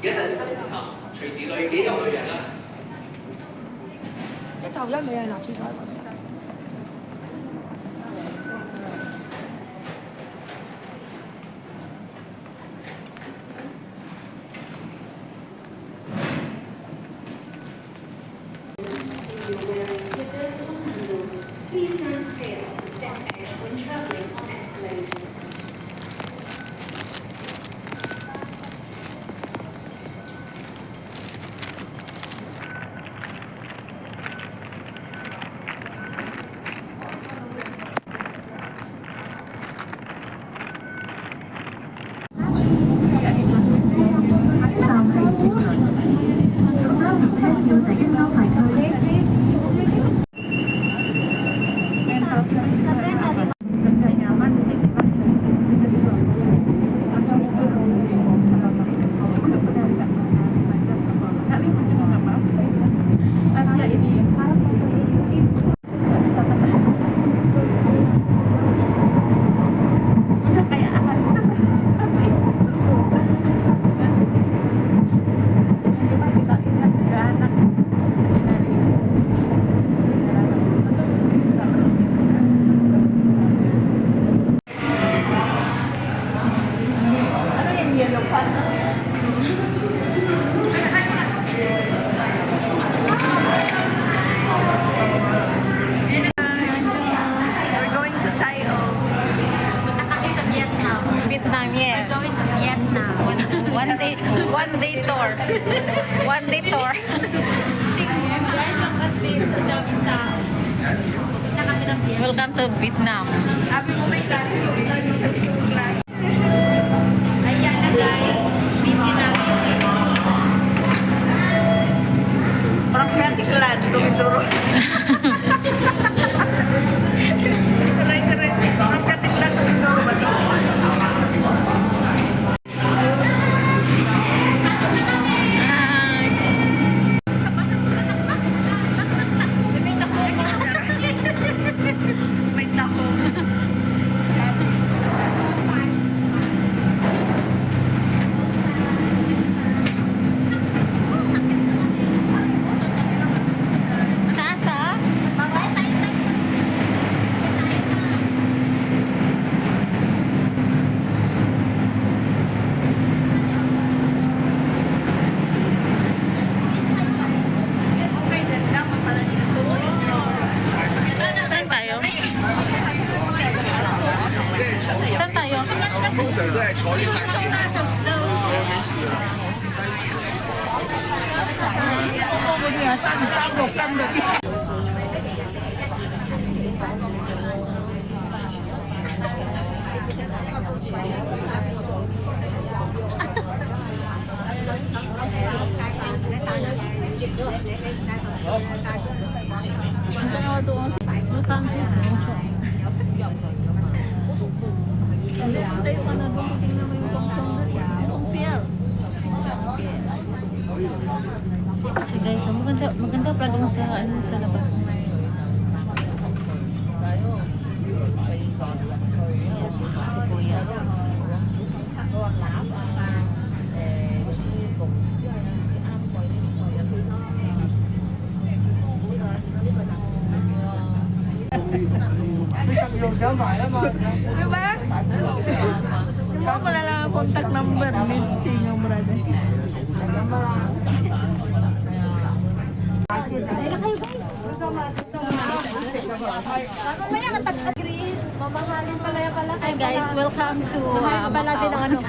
一陣新年後，隨時累幾有女人啦。一頭一尾係立住咗喺度。Please don't fail the step edge when traveling on escalators. We're going to Thailand. Punta kami sa Vietnam. Vietnam, yes. We're going to Vietnam. One day tour. One day tour. Guys, ang kasi sa daming tao. Punta kami ng Vietnam. Welcome to Vietnam. Sabi mo may class. Ayan na guys. Busy na, busy. Parang vertical kung ituro. Correct. Parang vertical kung ituro ba ito? May tako. Mataas ah? Okay, ganda pa pala dito. Saan tayo? Saan tayo? 通常都係坐啲細船。Okay guys, so maganda pala dun sa labas na. Si Kuya. Diba? Yung mo pala lang ang contact number. Singaw mo rin. Sila kayo guys. Mamaya katag-agree. Mamahalin pala yan pala. Hi guys, welcome to Pala din ang ano sa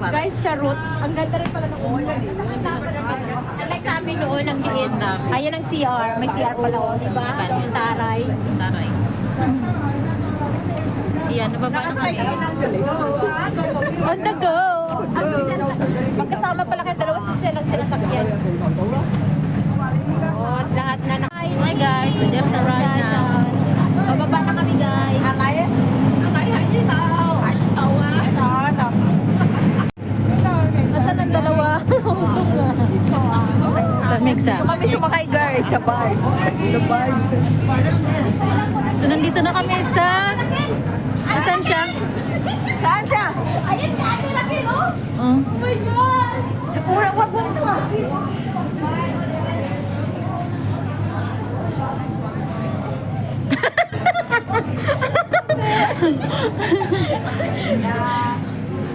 Guys, charot. Ang ganda rin pala ng ulan. Like sa amin noon ang diin. Ayan ang CR. May CR pala o, diba? Yung taray. Saray. Iyan, nababa na kami. On the go! Ang susil. Magkasama pala kayo dalawa, susil ang sinasakyan. Oh, lahat na na. Hi guys, so just arrived now. Bababa na kami guys. Nasaan ang dalawa? Hutog nga. Lamig sa. Kami sumakay guys sa bar. Sa bar. So nandito na kami sa... Nasaan siya? Saan siya? Ayun si Ate Raquel, oh! Oh. my God! Wag mo ito.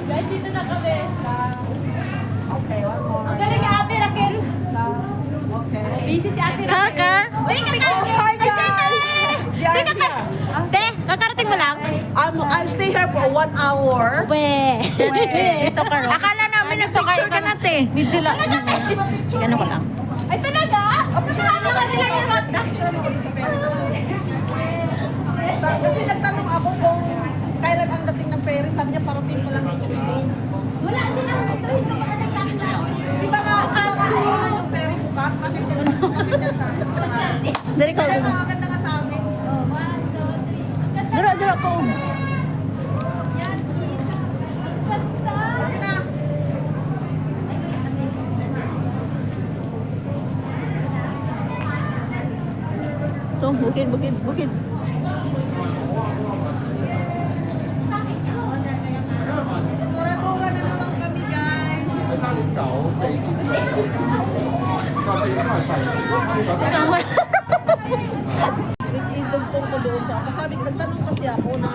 Guys, dito na kami. Okay, one more. Ang galing ni Ate Raquel. Okay. Busy si Ate Raquel. Kaka? Uy, Oh, hi guys! Te, kakarating mo lang? I'll stay here for 1 hour. Dito ka ro. Akala namin nag-picture ka na, te. Video lang. Ano ko lang. Ay, talaga? Kasama ka nila yung Rota. Kasi nagtanong ako kung kailan ang dating ng ferry. Sabi niya, parating pa lang ito. Wala din ako dito. Hindi ba nagtanong ako? Di ba nga, una yung ferry bukas? Bakit siya nagpapakit sa akin? Dari ko. Kaya nga, agad na nga sa amin. Dura ko. Okay na. Ito, bukid. Tura-tura na naman kami, guys. Indumpong ko doon sa kasi sabi, nagtanong kasi ako na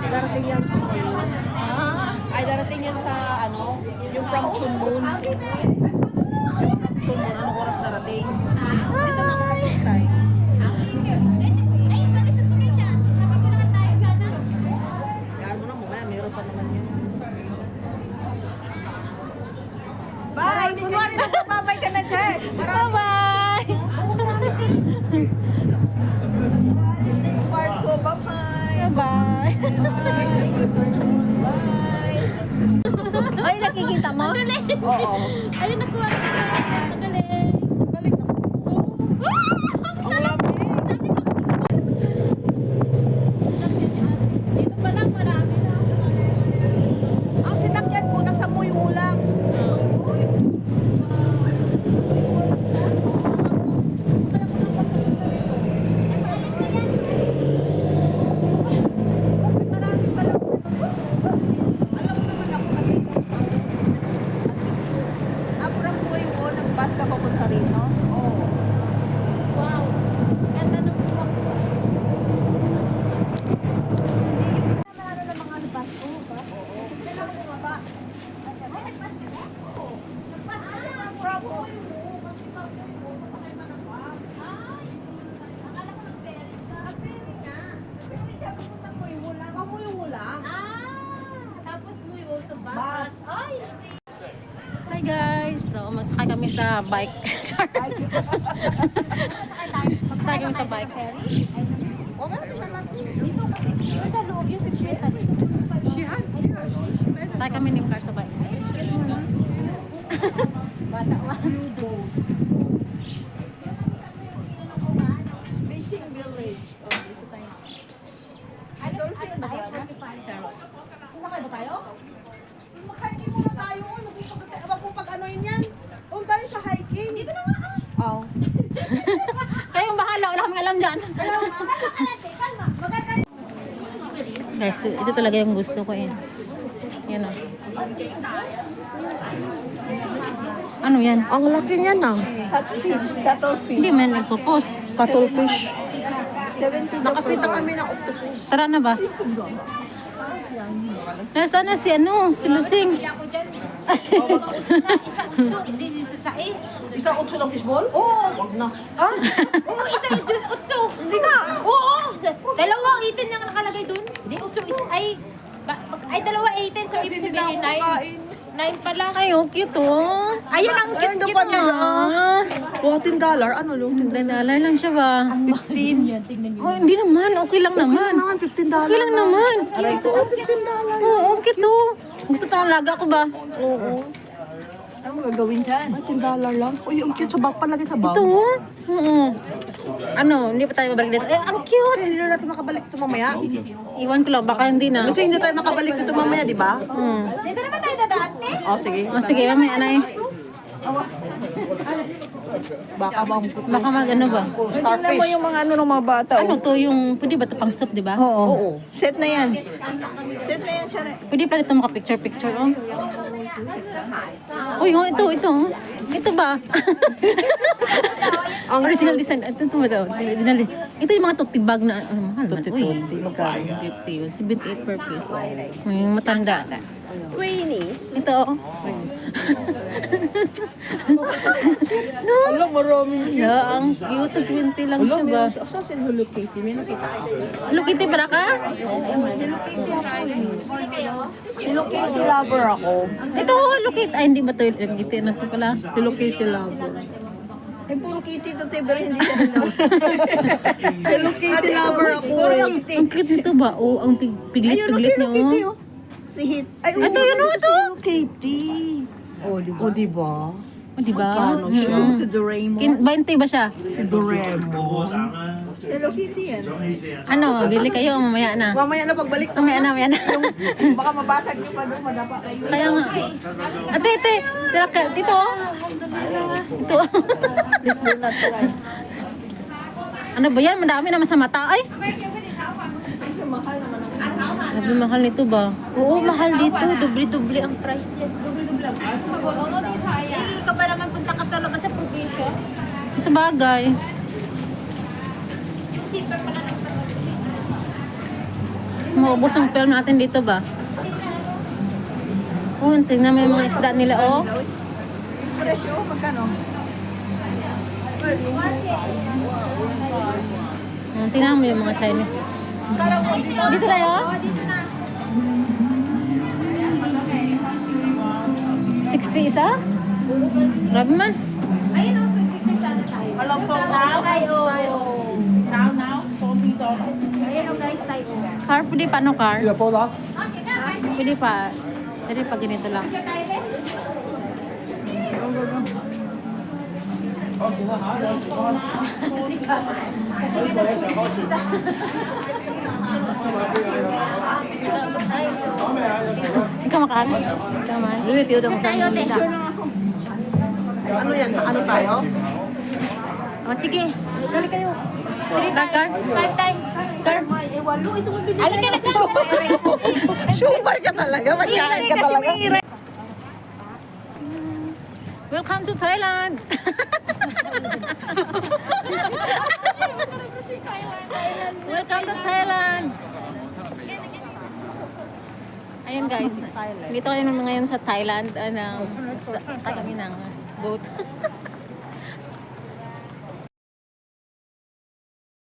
darating yan sa ay darating yan sa ano, yung from Chunmun. Yung from Chunmun, anong oras darating? Dito na ako nag-stay. Ay, balisan mo na siya. Sabi ko naman tayo sana. Yan mo na, mamaya meron pa naman yun. Bye! Kunwari na babay ka na, Jack! Bye-bye! Alis na yung part ko. Bye-bye! Bye. Bye! Ay, nakikita mo? Oo. Ayun, nakuha na ko. Magaling. Galing na. Ang lamig! Dito pa lang marami na. Ang sinakyan ko, nasa Muyo lang. Wow. Ganda ng buwak ko sa Marami na mga bus. Oo ba? Oo. Dala ko baba. Ay, nagpas ka na? Oo. Nagpas ka na? Bravo. Akala ko nag-ferry ka. Nag-ferry nga. Ferry siya pupunta Muyo lang. Muyo lang. Tapos mo yung to bus. Bus. Ay, see. Hi guys. So, masakay kami sa bike. Sakay kami sa bike. Ferry? O, meron tingnan natin. Dito kasi, yun sa loob, yung security. Sakay kami ni Car sa bike. Bata wa. Fishing village. Oh, dito tayo. Ay, tayo, 45. Sakay ba tayo? Mag-hiking muna tayo. Wag mo pag-anoin yan. Doon tayo sa hiking. Dito na nga. Oh. Kayong bahala. Wala kaming alam dyan. Kalma. Maganda rin. Guys, ito talaga yung gusto ko eh. Yan o. Ano yan? Ang laki niyan ah. Hindi man nagpo-post. Cuttlefish. 70. Nakakita kami ng octopus. Tara na ba? Nasaan na si ano? Si Lusing. Ako dyan. Isa utso. Hindi, isa sais. Isang otso ng fishball? Oo. Wag na. Ah? Oo, isa utso. Hindi ka. Oo. Dalawa 18 yung nakalagay dun. Hindi, utso. Ay, dalawa 18. So, ibig Hindi na ako sabihin 9. kakain. 9 pala. Ay, oh, cute oh. Ayun ang Ayun, cute-cute dapat niya. niya. $14. Ano yung Dalay lang siya ba? 15? Oh, hindi naman. Okay lang Okay naman. lang naman, $15. Okay lang naman. Aray ko, $15. Oo, cute oh. Gusto tayong laga ko ba? Oo. Ano mo gagawin dyan? $10 lang. Uy, ang cute sa bag. Palagay sa bag. Ito oh. Oo. Ano, hindi pa tayo babalik dito. Eh, ang cute. Okay, hindi na natin makabalik ito mamaya. Iwan ko lang, baka hindi na. Kasi hindi tayo makabalik dito mamaya, di ba? Dito naman tayo dadaan, eh. Oh, sige. O sige, mamaya na eh. Baka bang Baka ano ba? Tingnan mo yung mga ano ng mga bata. Ano to yung, pwede ba ito pang soup, di ba? Oo. Set na yan. Set na yan, Shari. Pwede pala ito maka-picture-picture, oh. Uy, oh, ito. Ito ba? Ang original design. Ito ba daw? Original design. Ito yung mga tote bag na, mahal man. Uy, Tuti-tuti, magkano? 50 yun. 78 per piece. Yung matanda. Queenies. Ito, oh. No? Alam, marami. Yeah, ang cute. 20 lang siya ba? Saan si Hello Kitty? May nakita ko. Hello Kitty ba ka? Hello Kitty lover ako. Ito, Hello Kitty. Ay, hindi ba ito Hello Kitty? Ano ito pala? Hello Kitty lover. Eh, puro Kitty to, te, pero hindi siya Hello. Hello Kitty lover ako. Puro Kitty. Ang cute nito ba? Oh, ang Ayun, piglit-piglit si Hello Kitty, niya. oh. Si Hit. Ay, Ito, yun, oh, ito. Hello Kitty. Oh, di ba? Oh, di ba? Ano siya? Si Doraemon. 20 ba siya? Si Doraemon. Hello Kitty yan. Ano, bili kayo mamaya na. Mamaya na pagbalik to. Mamaya na. Baka mabasag niyo pa doon, madapa kayo. Kaya nga. Ate, tira ka. Dito, oh. Ito. Please do not try. Ano ba yan? Madami naman sa mata. Ay! Sabi mahal nito ba? Oo, mahal dito. Doble-doble ang price yan. Hindi ka ba naman punta ka talaga sa probinsya? Sa bagay. Yung zipper pala ng Maubos ang film natin dito ba? Oh, tingnan mo yung mga isda nila, oh. Presyo, magkano? Oh, tingnan mo yung mga Chinese. Dito tayo? 60 isa? Grabe man. Ayun o, picture sana tayo. Alam po na. Tayo. Now, $40. Ayun o guys, tayo. Car, pwede pa no car? Pwede pa. Pwede pa ganito lang. Ikaw makaan? Ikaw man. Tayo, te. Ano yan? Ano tayo? O, sige. Dali kayo. 3 Car? times. 5 times. Eh, walo. Ito mo binigay. Ay, ka na Sumay ka talaga. Magkain ka talaga. Welcome to Thailand! Welcome to Thailand! Ayun guys, dito kami ngayon sa Thailand. Sa kami ng boat.